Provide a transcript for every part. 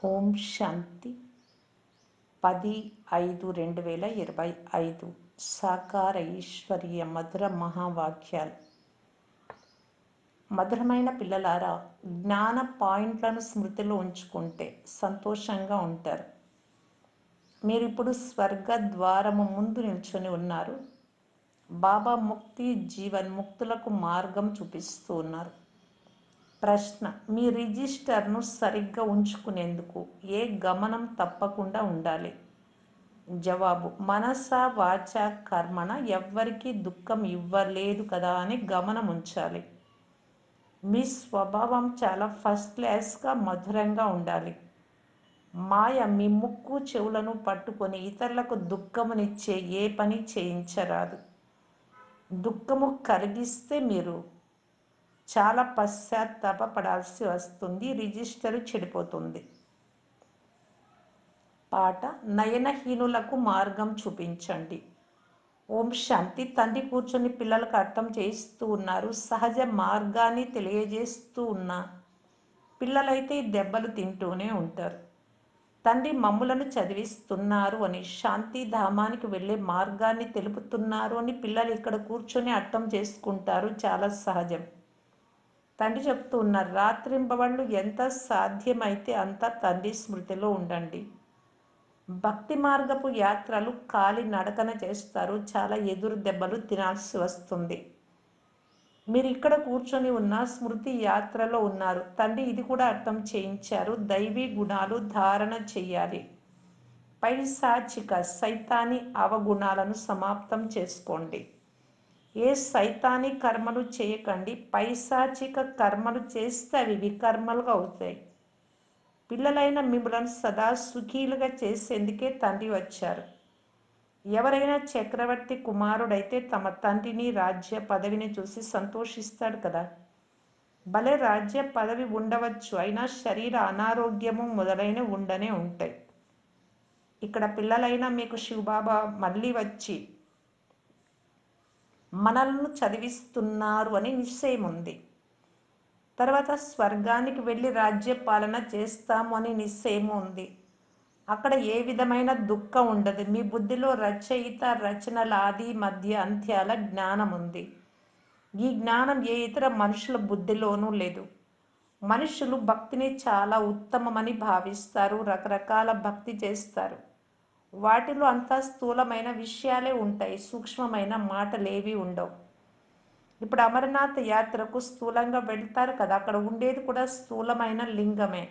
ఓం శాంతి 10/5/2025 సాకార ఈశ్వరీయ మధుర మహావాక్యాలు. మధురమైన పిల్లలారా, జ్ఞాన పాయింట్లను స్మృతిలో ఉంచుకుంటే సంతోషంగా ఉంటారు. మీరు ఇప్పుడు స్వర్గ ద్వారము ముందు నిల్చొని ఉన్నారు. బాబా ముక్తి జీవన్ ముక్తులకు మార్గం చూపిస్తూ ఉన్నారు. ప్రశ్న: మీ రిజిస్టర్ను సరిగ్గా ఉంచుకునేందుకు ఏ గమనం తప్పకుండా ఉండాలి? జవాబు: మనస వాచ కర్మణ ఎవ్వరికీ దుఃఖం ఇవ్వలేదు కదా అని గమనం ఉంచాలి. మీ స్వభావం చాలా ఫస్ట్ క్లాస్గా మధురంగా ఉండాలి. మాయ మీ ముక్కు చెవులను పట్టుకొని ఇతరులకు దుఃఖమునిచ్చే ఏ పని చేయించరాదు. దుఃఖము కలిగిస్తే మీరు చాలా పశ్చాత్తాపపడాల్సి వస్తుంది. రిజిస్టరు చెడిపోతుంది. పాట: నయనహీనులకు మార్గం చూపించండి. ఓం శాంతి. తండ్రి కూర్చొని పిల్లలకు అర్థం చేయిస్తూ ఉన్నారు. సహజ మార్గాన్ని తెలియజేస్తూ ఉన్న పిల్లలైతే దెబ్బలు తింటూనే ఉంటారు. తండ్రి మమ్ములను చదివిస్తున్నారు అని, శాంతిధామానికి వెళ్ళే మార్గాన్ని తెలుపుతున్నారు అని పిల్లలు ఇక్కడ కూర్చొని అర్థం చేసుకుంటారు. చాలా సహజం. తండ్రి చెప్తూ ఉన్నారు, రాత్రింబవళ్ళు ఎంత సాధ్యమైతే అంత తండ్రి స్మృతిలో ఉండండి. భక్తి మార్గపు యాత్రలు కాలి నడకన చేస్తారు. చాలా ఎదురు దెబ్బలు తినాల్సి వస్తుంది. మీరు ఇక్కడ కూర్చొని ఉన్న స్మృతి యాత్రలో ఉన్నారు. తండ్రి ఇది కూడా అర్థం చేయించారు. దైవీ గుణాలు ధారణ చెయ్యాలి. పైశాచిక సైతాని అవగుణాలను సమాప్తం చేసుకోండి. ఏ సైతాని కర్మలు చేయకండి. పైశాచిక కర్మలు చేస్తే అవి వికర్మలుగా అవుతాయి. పిల్లలైన మిమ్మల్ని సదా సుఖీలుగా చేసేందుకే తండ్రి వచ్చారు. ఎవరైనా చక్రవర్తి కుమారుడైతే తమ తండ్రిని, రాజ్య పదవిని చూసి సంతోషిస్తాడు కదా. భలే రాజ్య పదవి ఉండవచ్చు, అయినా శరీర అనారోగ్యము మొదలైనవి ఉండనే ఉంటాయి. ఇక్కడ పిల్లలైనా మీకు శివబాబా మళ్ళీ వచ్చి మనల్ని చదివిస్తున్నారు అని నిశ్చయం ఉంది. తర్వాత స్వర్గానికి వెళ్ళి రాజ్య పాలన చేస్తాము అని నిశ్చయం ఉంది. అక్కడ ఏ విధమైన దుఃఖం ఉండదు. మీ బుద్ధిలో రచయిత రచనల ఆది మధ్య అంత్యాల జ్ఞానం ఉంది. ఈ జ్ఞానం ఏ ఇతర మనుషుల బుద్ధిలోనూ లేదు. మనుషులు భక్తిని చాలా ఉత్తమమని భావిస్తారు. రకరకాల భక్తి చేస్తారు. వాటిలో అంతా స్థూలమైన విషయాలే ఉంటాయి. సూక్ష్మమైన మాటలేవి ఉండవు. ఇప్పుడు అమరనాథ్ యాత్రకు స్థూలంగా వెళ్తారు కదా, అక్కడ ఉండేది కూడా స్థూలమైన లింగమే.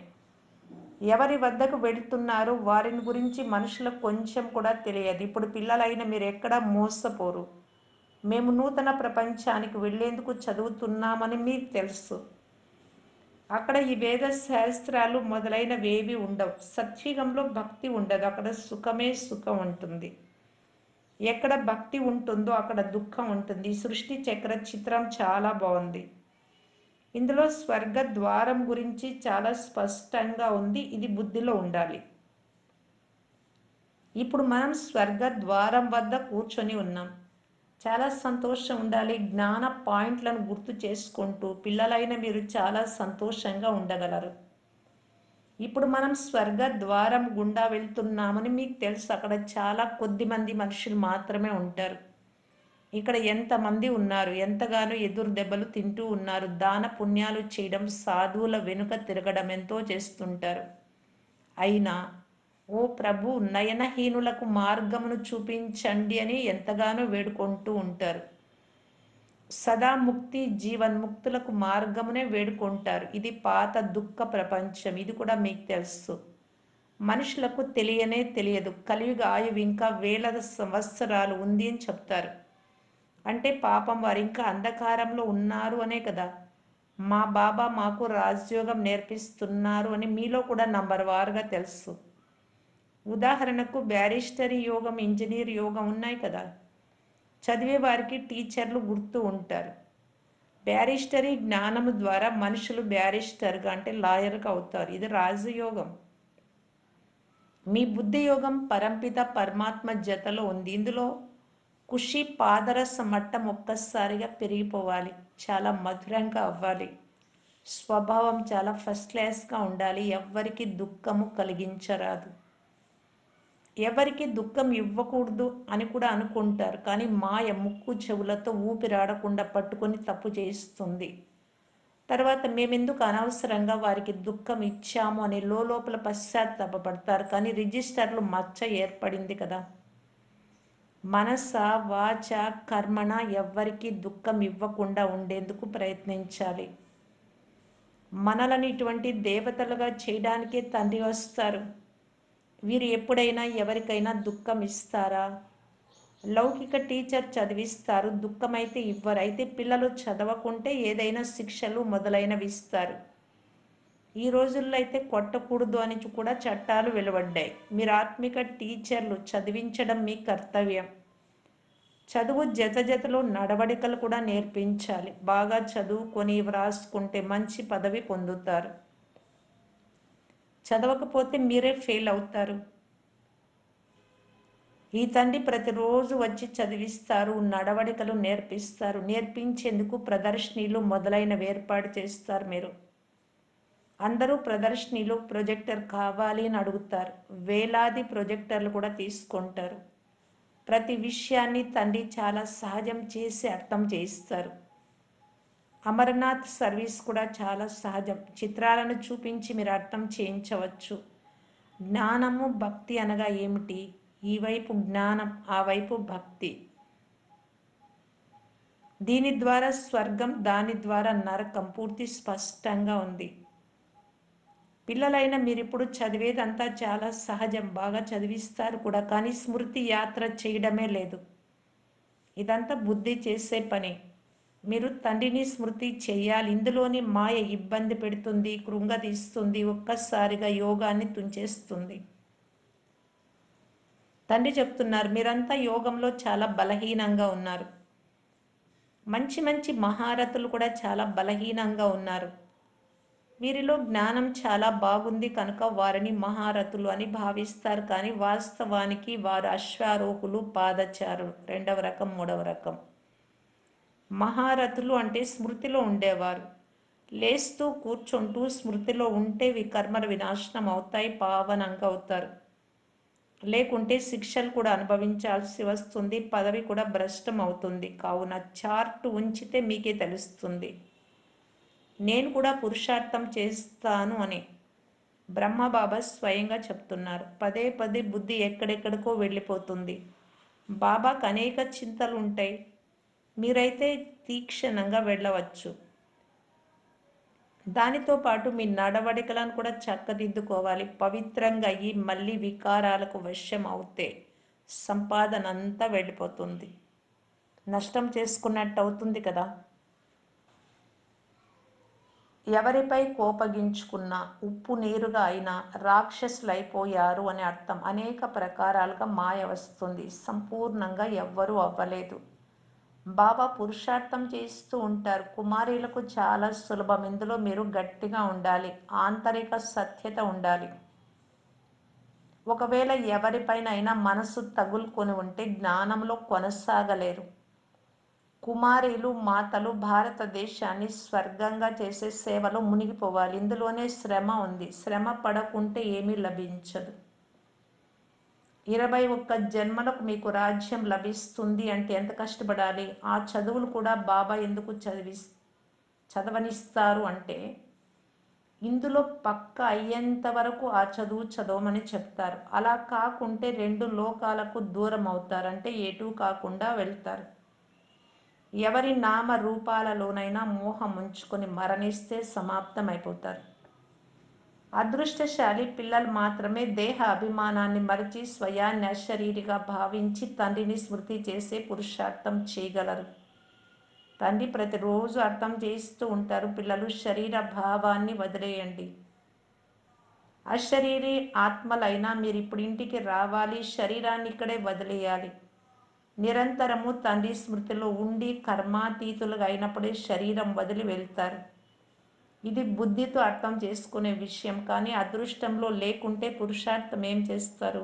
ఎవరి వద్దకు వెళ్తున్నారో వారిని గురించి మనుషులకు కొంచెం కూడా తెలియదు. ఇప్పుడు పిల్లలైన మీరు ఎక్కడా మోసపోరు. మేము నూతన ప్రపంచానికి వెళ్లేందుకు చదువుతున్నామని మీకు తెలుసు. అక్కడ ఈ వేద శాస్త్రాలు మొదలైనవేవి ఉండవు. సత్యుగంలో భక్తి ఉండదు. అక్కడ సుఖమే సుఖం ఉంటుంది. ఎక్కడ భక్తి ఉంటుందో అక్కడ దుఃఖం ఉంటుంది. ఈ సృష్టి చక్ర చిత్రం చాలా బాగుంది. ఇందులో స్వర్గ ద్వారం గురించి చాలా స్పష్టంగా ఉంది. ఇది బుద్ధిలో ఉండాలి. ఇప్పుడు మనం స్వర్గ ద్వారం వద్ద కూర్చొని ఉన్నాం. చాలా సంతోషం ఉండాలి. జ్ఞాన పాయింట్లను గుర్తు చేసుకుంటూ పిల్లలైన మీరు చాలా సంతోషంగా ఉండగలరు. ఇప్పుడు మనం స్వర్గ ద్వారం గుండా వెళ్తున్నామని మీకు తెలుసు. అక్కడ చాలా కొద్ది మంది మనుషులు మాత్రమే ఉంటారు. ఇక్కడ ఎంతమంది ఉన్నారు, ఎంతగానో ఎదురు దెబ్బలు తింటూ ఉన్నారు. దాన పుణ్యాలు చేయడం, సాధువుల వెనుక తిరగడం ఎంతో చేస్తుంటారు. అయినా ఓ ప్రభు, నయనహీనులకు మార్గమును చూపించండి అని ఎంతగానో వేడుకుంటూ ఉంటారు. సదా ముక్తి జీవన్ముక్తులకు మార్గమునే వేడుకుంటారు. ఇది పాత దుఃఖ ప్రపంచం. ఇది కూడా మీకు తెలుసు. మనుషులకు తెలియనే తెలియదు. కలియుగ ఆయువు ఇంకా వేల సంవత్సరాలు ఉంది అని చెప్తారు. అంటే పాపం వారు ఇంకా అంధకారంలో ఉన్నారు అనే కదా. మా బాబా మాకు రాజయోగం నేర్పిస్తున్నారు అని మీలో కూడా నంబర్ వారుగా తెలుసు. ఉదాహరణకు బ్యారిస్టరీ యోగం, ఇంజనీర్ యోగం ఉన్నాయి కదా. చదివే వారికి టీచర్లు గుర్తు ఉంటారు. బ్యారిస్టరీ జ్ఞానము ద్వారా మనుషులు బ్యారిస్టర్గా అంటే లాయర్గా అవుతారు. ఇది రాజయోగం. మీ బుద్ధి యోగం పరంపిత పరమాత్మ జతలో ఉంది. ఇందులో ఖుషి పాదరస మట్టం ఒక్కసారిగా పెరిగిపోవాలి. చాలా మధురంగా అవ్వాలి. స్వభావం చాలా ఫస్ట్ క్లాస్గా ఉండాలి. ఎవ్వరికి దుఃఖము కలిగించరాదు. ఎవరికి దుఃఖం ఇవ్వకూడదు అని కూడా అనుకుంటారు. కానీ మాయ ముక్కు చెవులతో ఊపిరాడకుండా పట్టుకొని తప్పు చేయిస్తుంది. తర్వాత మేమెందుకు అనవసరంగా వారికి దుఃఖం ఇచ్చాము అని లోపల పశ్చాత్తాపపడతారు. కానీ రిజిస్టర్లు మచ్చ ఏర్పడింది కదా. మనస, వాచ, కర్మణ ఎవ్వరికి దుఃఖం ఇవ్వకుండా ఉండేందుకు ప్రయత్నించాలి. మనలని ఇటువంటి దేవతలుగా చేయడానికే తండ్రి వస్తారు. వీరు ఎప్పుడైనా ఎవరికైనా దుఃఖం ఇస్తారా? లౌకిక టీచర్ చదివిస్తారు, దుఃఖమైతే ఇవ్వరు. అయితే పిల్లలు చదవకుంటే ఏదైనా శిక్షలు మొదలైనవి ఇస్తారు. ఈ రోజుల్లో అయితే కొట్టకూడదు అని కూడా చట్టాలు వెలువడ్డాయి. మీరు ఆత్మిక టీచర్లు, చదివించడం మీ కర్తవ్యం. చదువు జతలో నడవడికలు కూడా నేర్పించాలి. బాగా చదువుకొని వ్రాసుకుంటే మంచి పదవి పొందుతారు. చదవకపోతే మీరే ఫెయిల్ అవుతారు. ఈ తండ్రి ప్రతిరోజు వచ్చి చదివిస్తారు, నడవడికలు నేర్పిస్తారు. నేర్పించేందుకు ప్రదర్శనలు మొదలైనవి ఏర్పాటు చేస్తారు. మీరు అందరూ ప్రదర్శనలు, ప్రొజెక్టర్ కావాలి అని అడుగుతారు. వేలాది ప్రొజెక్టర్లు కూడా తీసుకుంటారు. ప్రతి విషయాన్ని తండ్రి చాలా సహజం చేసి అర్థం చేయిస్తారు. అమర్నాథ్ సర్వీస్ కూడా చాలా సహజం. చిత్రాలను చూపించి మీరు అర్థం చేయించవచ్చు. జ్ఞానము, భక్తి అనగా ఏమిటి? ఈ వైపు జ్ఞానం, ఆ వైపు భక్తి. దీని ద్వారా స్వర్గం, దాని ద్వారా నరకం పూర్తి స్పష్టంగా ఉంది. పిల్లలైన మీరిప్పుడు చదివేదంతా చాలా సహజం, బాగా చదివిస్తారు కూడా. కానీ స్మృతి యాత్ర చేయడమే లేదు. ఇదంతా బుద్ధి చేసే పని. మీరు తండ్రిని స్మృతి చేయాలి. ఇందులోని మాయ ఇబ్బంది పెడుతుంది, కృంగదీస్తుంది, ఒక్కసారిగా యోగాన్ని తుంచేస్తుంది. తండ్రి చెప్తున్నారు, మీరంతా యోగంలో చాలా బలహీనంగా ఉన్నారు. మంచి మంచి మహారథులు కూడా చాలా బలహీనంగా ఉన్నారు. వీరిలో జ్ఞానం చాలా బాగుంది కనుక వారిని మహారథులు అని భావిస్తారు. కానీ వాస్తవానికి వారు అశ్వారోహులు, పాదచారులు. రెండవ రకం, మూడవ రకం. మహారథులు అంటే స్మృతిలో ఉండేవారు. లేస్తూ కూర్చుంటూ స్మృతిలో ఉంటే కర్మలు వినాశనం అవుతాయి, పావనంగా అవుతారు. లేకుంటే శిక్షలు కూడా అనుభవించాల్సి వస్తుంది, పదవి కూడా భ్రష్టం అవుతుంది. కావున చార్ట్ ఉంచితే మీకే తెలుస్తుంది. నేను కూడా పురుషార్థం చేస్తాను అని బ్రహ్మబాబా స్వయంగా చెప్తున్నారు. పదే పదే బుద్ధి ఎక్కడెక్కడికో వెళ్ళిపోతుంది. బాబాకు అనేక చింతలు ఉంటాయి. మీరైతే తీక్షణంగా వెళ్ళవచ్చు. దానితో పాటు మీ నడవడికలను కూడా చక్కదిద్దుకోవాలి. పవిత్రంగా అయ్యి మళ్ళీ వికారాలకు వశం అవుతే సంపాదన అంతా వెళ్ళిపోతుంది, నష్టం చేసుకున్నట్టు అవుతుంది కదా. ఎవరిపై కోపగించుకున్నా ఉప్పు నీరుగా అయినా రాక్షసులైపోయారు అని అర్థం. అనేక ప్రకారాలుగా మాయ వస్తుంది. సంపూర్ణంగా ఎవ్వరూ అవ్వలేదు. బాబా పురుషార్థం చేస్తూ ఉంటారు. కుమారీలకు చాలా సులభం. ఇందులో మీరు గట్టిగా ఉండాలి, ఆంతరిక సత్యత ఉండాలి. ఒకవేళ ఎవరిపైనైనా మనసు తగులుకొని ఉంటే జ్ఞానంలో కొనసాగలేరు. కుమారీలు, మాతలు భారతదేశాన్ని స్వర్గంగా చేసే సేవలో మునిగిపోవాలి. ఇందులోనే శ్రమ ఉంది. శ్రమ పడకుంటే ఏమీ లభించదు. 21 జన్మలకు మీకు రాజ్యం లభిస్తుంది అంటే ఎంత కష్టపడాలి. ఆ చదువులు కూడా బాబా ఎందుకు చదవనిస్తారు అంటే ఇందులో పక్క అయ్యేంత వరకు ఆ చదువు చదవమని చెప్తారు. అలా కాకుంటే 2 లోకాలకు దూరం అవుతారు, అంటే ఎటూ కాకుండా వెళ్తారు. ఎవరి నామ రూపాలలోనైనా మోహం ఉంచుకొని మరణిస్తే సమాప్తమైపోతారు. అదృష్టశాలి పిల్లలు మాత్రమే దేహ అభిమానాన్ని మరచి స్వయాన్ని అశరీరిగా భావించి తండ్రిని స్మృతి చేసే పురుషార్థం చేయగలరు. తండ్రి ప్రతిరోజు అర్థం చేస్తూ ఉంటారు, పిల్లలు శరీర భావాన్ని వదిలేయండి. అశరీరి ఆత్మలైనా మీరు ఇప్పుడు ఇంటికి రావాలి, శరీరాన్ని ఇక్కడే వదిలేయాలి. నిరంతరము తండ్రి స్మృతిలో ఉండి కర్మాతీతులుగా అయినప్పుడే శరీరం వదిలి వెళ్తారు. ఇది బుద్ధితో అర్థం చేసుకునే విషయం. కానీ అదృష్టంలో లేకుంటే పురుషార్థం ఏం చేస్తారు?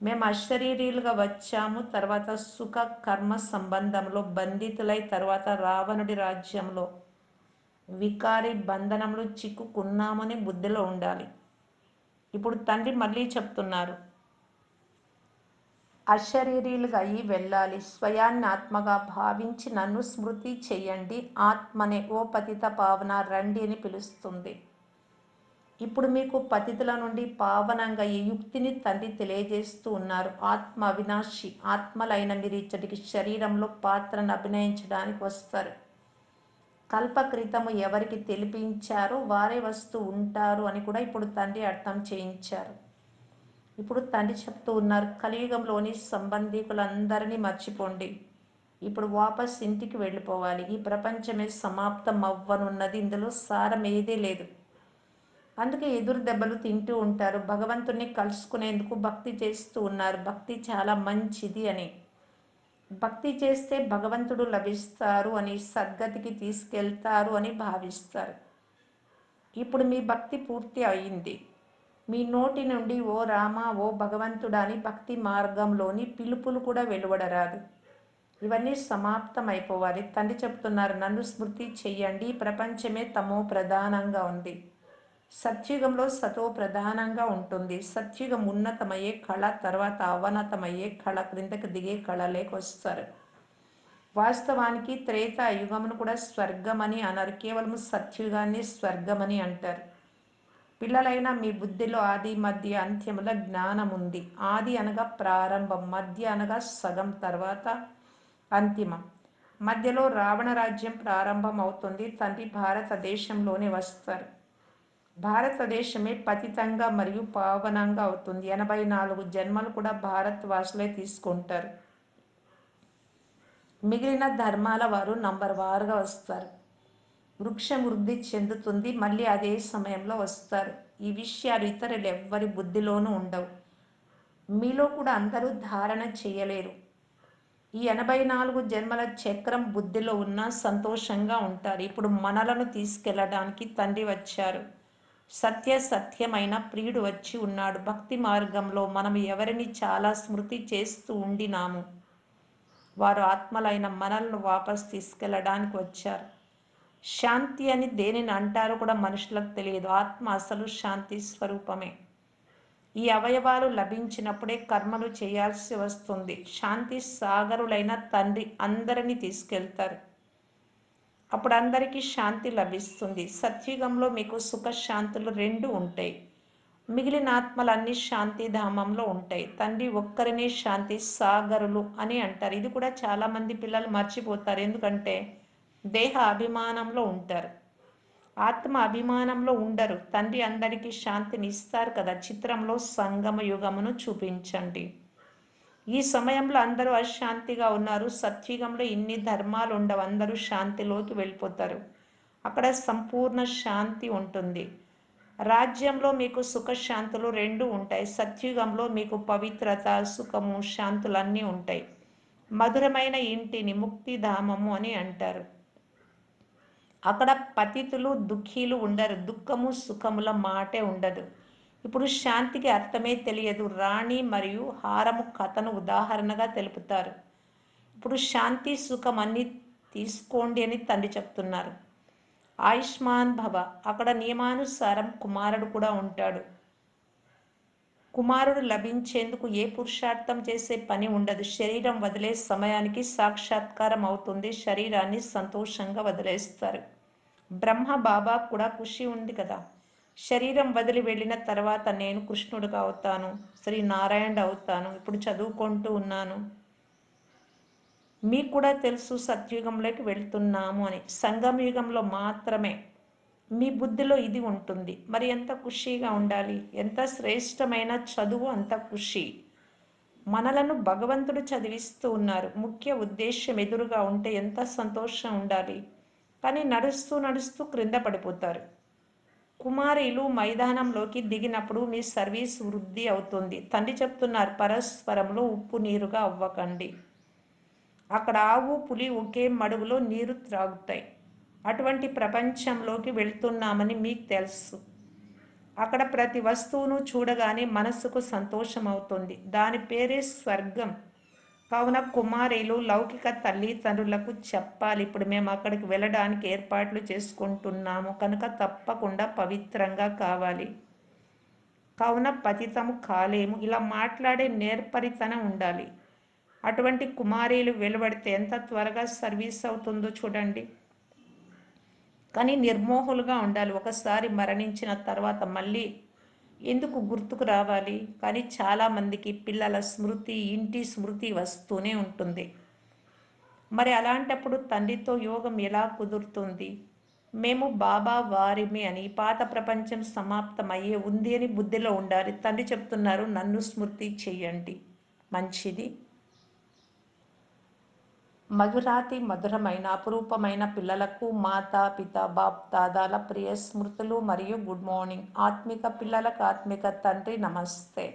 మేము అశరీరీలుగా వచ్చాము, తర్వాత సుఖ కర్మ సంబంధంలో బంధితులై తర్వాత రావణుడి రాజ్యంలో వికారి బంధనంలో చిక్కుకున్నామని బుద్ధిలో ఉండాలి. ఇప్పుడు తండ్రి మళ్ళీ చెప్తున్నారు, అశరీరీలుగా అయి వెళ్ళాలి. స్వయాన్ని ఆత్మగా భావించి నన్ను స్మృతి చెయ్యండి. ఆత్మనే ఓ పతిత పావన రండి అని పిలుస్తుంది. ఇప్పుడు మీకు పతితుల నుండి పావనంగా ఈ యుక్తిని తండ్రి తెలియజేస్తూ ఉన్నారు. ఆత్మ అవినాశి. ఆత్మలైన మీరు ఇచ్చటికి శరీరంలో పాత్రను అభినయించడానికి వస్తారు. కల్పక్రితము ఎవరికి తెలిపించారో వారే వస్తూ ఉంటారు అని కూడా ఇప్పుడు తండ్రి అర్థం చేయించారు. ఇప్పుడు తండ్రి చెప్తూ ఉన్నారు, కలియుగంలోని సంబంధికులందరినీ మర్చిపోండి. ఇప్పుడు వాపస్ ఇంటికి వెళ్ళిపోవాలి. ఈ ప్రపంచమే సమాప్తం అవ్వనున్నది. ఇందులో సారం ఏదీ లేదు. అందుకే ఎదురు దెబ్బలు తింటూ ఉంటారు. భగవంతుణ్ణి కలుసుకునేందుకు భక్తి చేస్తూ ఉన్నారు. భక్తి చాలా మంచిది అని, భక్తి చేస్తే భగవంతుడు లభిస్తారు అని, సద్గతికి తీసుకెళ్తారు అని భావిస్తారు. ఇప్పుడు మీ భక్తి పూర్తి అయింది. మీ నోటి నుండి ఓ రామ ఓ భగవంతుడా అని భక్తి మార్గంలోని పిలుపులు కూడా వెలువడరాదు. ఇవన్నీ సమాప్తం అయిపోవాలి. తండ్రి చెప్తున్నారు, నన్ను స్మృతి చెయ్యండి. ఈ ప్రపంచమే తమో ప్రధానంగా ఉంది. సత్యుగంలో సతో ప్రధానంగా ఉంటుంది. సత్యుగం ఉన్నతమయ్యే కళ, తర్వాత అవనతమయ్యే కళ, క్రిందకి దిగే కళ లేకొస్తారు. వాస్తవానికి త్రేతాయుగమును కూడా స్వర్గమని అనరు. కేవలం సత్యుగాన్ని స్వర్గమని అంటారు. పిల్లలైన మీ బుద్ధిలో ఆది మధ్య అంత్యముల జ్ఞానం ఉంది. ఆది అనగా ప్రారంభం, మధ్య అనగా సగం, తర్వాత అంతిమం. మధ్యలో రావణ రాజ్యం ప్రారంభం అవుతుంది. తండ్రి భారతదేశంలోనే వస్తారు. భారతదేశమే పతితంగా మరియు పావనంగా అవుతుంది. 84 జన్మలు కూడా భారత్ వాసులే తీసుకుంటారు. మిగిలిన ధర్మాల వారు నంబర్ వారుగా వస్తారు. వృక్షం వృద్ధి చెందుతుంది, మళ్ళీ అదే సమయంలో వస్తారు. ఈ విషయాలు ఇతరులు ఎవ్వరి బుద్ధిలోనూ ఉండవు. మీలో కూడా అందరూ ధారణ చేయలేరు. ఈ 84 జన్మల చక్రం బుద్ధిలో ఉన్నా సంతోషంగా ఉంటారు. ఇప్పుడు మనలను తీసుకెళ్లడానికి తండ్రి వచ్చారు. సత్యమైన ప్రియుడు వచ్చి ఉన్నాడు. భక్తి మార్గంలో మనం ఎవరిని చాలా స్మృతి చేస్తూ ఉండినాము, వారు ఆత్మలైన మనల్ని వాపస్ తీసుకెళ్లడానికి వచ్చారు. శాంతి అని దేనిని అంటారో కూడా మనుషులకు తెలియదు. ఆత్మ అసలు శాంతి స్వరూపమే. ఈ అవయవాలు లభించినప్పుడే కర్మలు చేయాల్సి వస్తుంది. శాంతి సాగరులైన తండ్రి అందరినీ తీసుకెళ్తారు. అప్పుడు అందరికీ శాంతి లభిస్తుంది. సత్యుగంలో మీకు సుఖశాంతులు రెండు ఉంటాయి. మిగిలిన ఆత్మలన్నీ శాంతిధామంలో ఉంటాయి. తండ్రి ఒక్కరినే శాంతి సాగరులు అని అంటారు. ఇది కూడా చాలామంది పిల్లలు మర్చిపోతారు. ఎందుకంటే దేహ అభిమానంలో ఉంటారు, ఆత్మ అభిమానంలో ఉండరు. తండ్రి అందరికీ శాంతిని ఇస్తారు కదా. చిత్రంలో సంగమ యుగమును చూపించండి. ఈ సమయంలో అందరూ అశాంతిగా ఉన్నారు. సత్యుగంలో ఇన్ని ధర్మాలు ఉండవు. అందరూ శాంతిలోకి వెళ్ళిపోతారు. అక్కడ సంపూర్ణ శాంతి ఉంటుంది. రాజ్యంలో మీకు సుఖశాంతులు రెండు ఉంటాయి. సత్యుగంలో మీకు పవిత్రత, సుఖము, శాంతులన్నీ ఉంటాయి. మధురమైన ఇంటిని ముక్తిధామము అని అంటారు. అక్కడ పతితులు దుఃఖీలు ఉండరు. దుఃఖము సుఖముల మాటే ఉండదు. ఇప్పుడు శాంతికి అర్థమే తెలియదు. రాణి మరియు హారము కథను ఉదాహరణగా తెలుపుతారు. ఇప్పుడు శాంతి సుఖం అన్ని తీసుకోండి అని తండ్రి చెప్తున్నారు. ఆయుష్మాన్ భవ. అక్కడ నియమానుసారం కుమారుడు కూడా ఉంటాడు. కుమారుడు లభించేందుకు ఏ పురుషార్థం చేసే పని ఉండదు. శరీరం వదిలే సమయానికి సాక్షాత్కారం అవుతుంది. శరీరాన్ని సంతోషంగా వదిలేస్తారు. బ్రహ్మ బాబా కూడా ఖుషి ఉంది కదా. శరీరం వదిలి వెళ్ళిన తర్వాత నేను కృష్ణుడుగా అవుతాను, శ్రీ నారాయణ అవుతాను. ఇప్పుడు చదువుకుంటూ ఉన్నాను. మీకు కూడా తెలుసు సత్యుగంలోకి వెళ్తున్నాము అని. సంగమయుగంలో మాత్రమే మీ బుద్ధిలో ఇది ఉంటుంది. మరి ఎంత ఖుషీగా ఉండాలి. ఎంత శ్రేష్టమైన చదువు అంత ఖుషి. మనలను భగవంతుడు చదివిస్తూ ఉన్నారు. ముఖ్య ఉద్దేశం ఎదురుగా ఉంటే ఎంత సంతోషం ఉండాలి. కానీ నడుస్తూ నడుస్తూ క్రింద పడిపోతారు. కుమారీలు మైదానంలోకి దిగినప్పుడు మీ సర్వీస్ వృద్ధి అవుతుంది. తండ్రి చెప్తున్నారు, పరస్పరంలో ఉప్పు నీరుగా అవ్వకండి. అక్కడ ఆవు పులి ఒకే మడుగులో నీరు త్రాగుతాయి. అటువంటి ప్రపంచంలోకి వెళ్తున్నామని మీకు తెలుసు. అక్కడ ప్రతి వస్తువును చూడగానే మనసుకు సంతోషం అవుతుంది. దాని పేరే స్వర్గం. కావున కుమారీలు లౌకిక తల్లిదండ్రులకు చెప్పాలి, ఇప్పుడు మేము అక్కడికి వెళ్ళడానికి ఏర్పాట్లు చేసుకుంటున్నాము కనుక తప్పకుండా పవిత్రంగా కావాలి, కావున పతితము కాలేము, ఇలా మాట్లాడే నేర్పరితనం ఉండాలి. అటువంటి కుమారీలు వెలువడితే ఎంత త్వరగా సర్వీస్ అవుతుందో చూడండి. కానీ నిర్మోహులుగా ఉండాలి. ఒకసారి మరణించిన తర్వాత మళ్ళీ ఎందుకు గుర్తుకు రావాలి? కానీ చాలామందికి పిల్లల స్మృతి, ఇంటి స్మృతి వస్తూనే ఉంటుంది. మరి అలాంటప్పుడు తండ్రితో యోగం ఎలా కుదురుతుంది? మేము బాబా వారిమి అని, పాత ప్రపంచం సమాప్తం అయ్యే ఉంది అని బుద్ధిలో ఉండాలి. తండ్రి చెప్తున్నారు, నన్ను స్మృతి చెయ్యండి. మంచిది. మధురాతి మధురమైన అపురూపమైన పిల్లలకు మాతా పిత బాప్ దాదాల ప్రియ స్మృతులు మరియు గుడ్ మార్నింగ్. ఆత్మిక పిల్లలకు ఆత్మిక తండ్రి నమస్తే.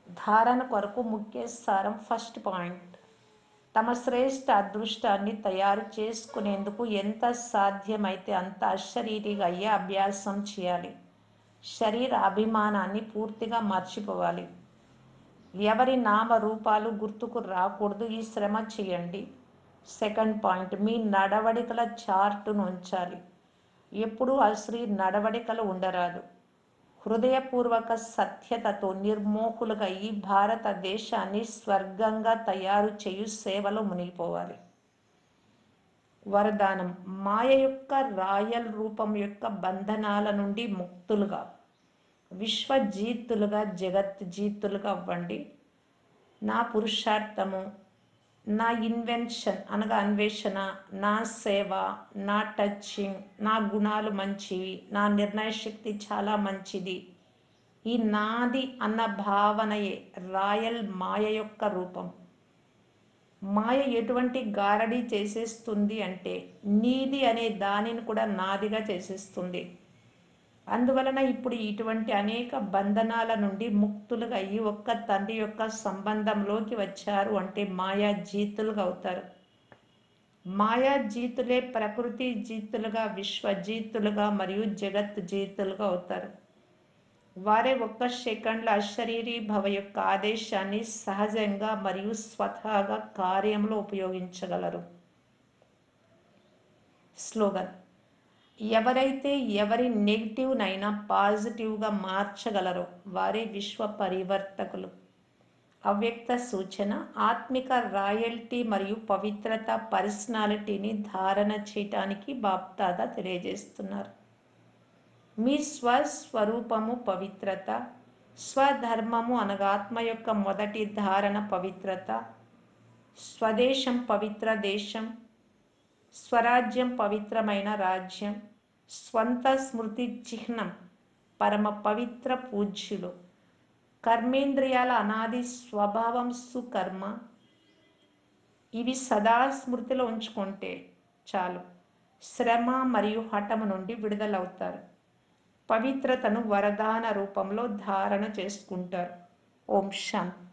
ధారణ కొరకు ముఖ్య సారం. ఫస్ట్ పాయింట్, తమ శ్రేష్ఠ అదృష్టాన్ని తయారు చేసుకునేందుకు ఎంత సాధ్యమైతే అంత అశరీరిగా అయ్యే అభ్యాసం చేయాలి. శరీర అభిమానాన్ని పూర్తిగా మర్చిపోవాలి. ఎవరి నామ రూపాలు గుర్తుకు రాకూడదు. ఈ శ్రమ చేయండి. సెకండ్ పాయింట్, మీ నడవడికల చార్టును ఉంచాలి. ఎప్పుడూ అశ్రీ నడవడికలు ఉండరాదు. హృదయపూర్వక సత్యతతో నిర్మోహులుగా ఈ భారతదేశాన్ని స్వర్గంగా తయారు చేయు సేవలో మునిగిపోవాలి. వరదానం, మాయ యొక్క రాయల్ రూపం యొక్క బంధనాల నుండి ముక్తులుగా, విశ్వజీతులుగా, జగత్ జీతులుగా అవ్వండి. నా పురుషార్థము, నా ఇన్వెన్షన్ అనగా అన్వేషణ, నా సేవ, నా టచింగ్, నా గుణాలు మంచివి, నా నిర్ణయ శక్తి చాలా మంచిది. ఈ నాది అన్న భావనయే రాయల్ మాయ యొక్క రూపం. మాయ ఎటువంటి గారడీ చేసేస్తుంది అంటే నీది అనే దానిని కూడా నాదిగా చేసేస్తుంది. అందువలన ఇప్పుడు ఇటువంటి అనేక బంధనాల నుండి ముక్తులుగా అయ్యి ఒక్క తండ్రి యొక్క సంబంధంలోకి వచ్చారు అంటే మాయా జీతులుగా అవుతారు. మాయా జీతులే ప్రకృతి జీతులుగా, విశ్వజీతులుగా మరియు జగత్ జీతులుగా అవుతారు. వారే ఒక్క సెకండ్ల అశరీరీ భవ యొక్క ఆదేశాన్ని సహజంగా మరియు స్వతహాగా కార్యంలో ఉపయోగించగలరు. స్లోగన్, ఎవరైతే ఎవరి నెగిటివ్నైనా పాజిటివ్గా మార్చగలరో వారే విశ్వ పరివర్తకులు. అవ్యక్త సూచన, ఆత్మిక రాయల్టీ మరియు పవిత్రత పర్సనాలిటీని ధారణ చేయటానికి బాప్దాదా తెలియజేస్తున్నారు. మీ స్వస్వరూపము పవిత్రత, స్వధర్మము అనగా ఆత్మ యొక్క మొదటి ధారణ పవిత్రత, స్వదేశం పవిత్ర దేశం, స్వరాజ్యం పవిత్రమైన రాజ్యం, స్వంత స్మృతి చిహ్నం పరమ పవిత్ర పూజ్యులు, కర్మేంద్రియాల అనాది స్వభావం సుకర్మ. ఇవి సదా స్మృతిలో ఉంచుకుంటే చాలు. శ్రమ మరియు హఠము నుండి విడుదలవుతారు. పవిత్రతను వరదాన రూపంలో ధారణ చేసుకుంటారు. ఓం శాంతి.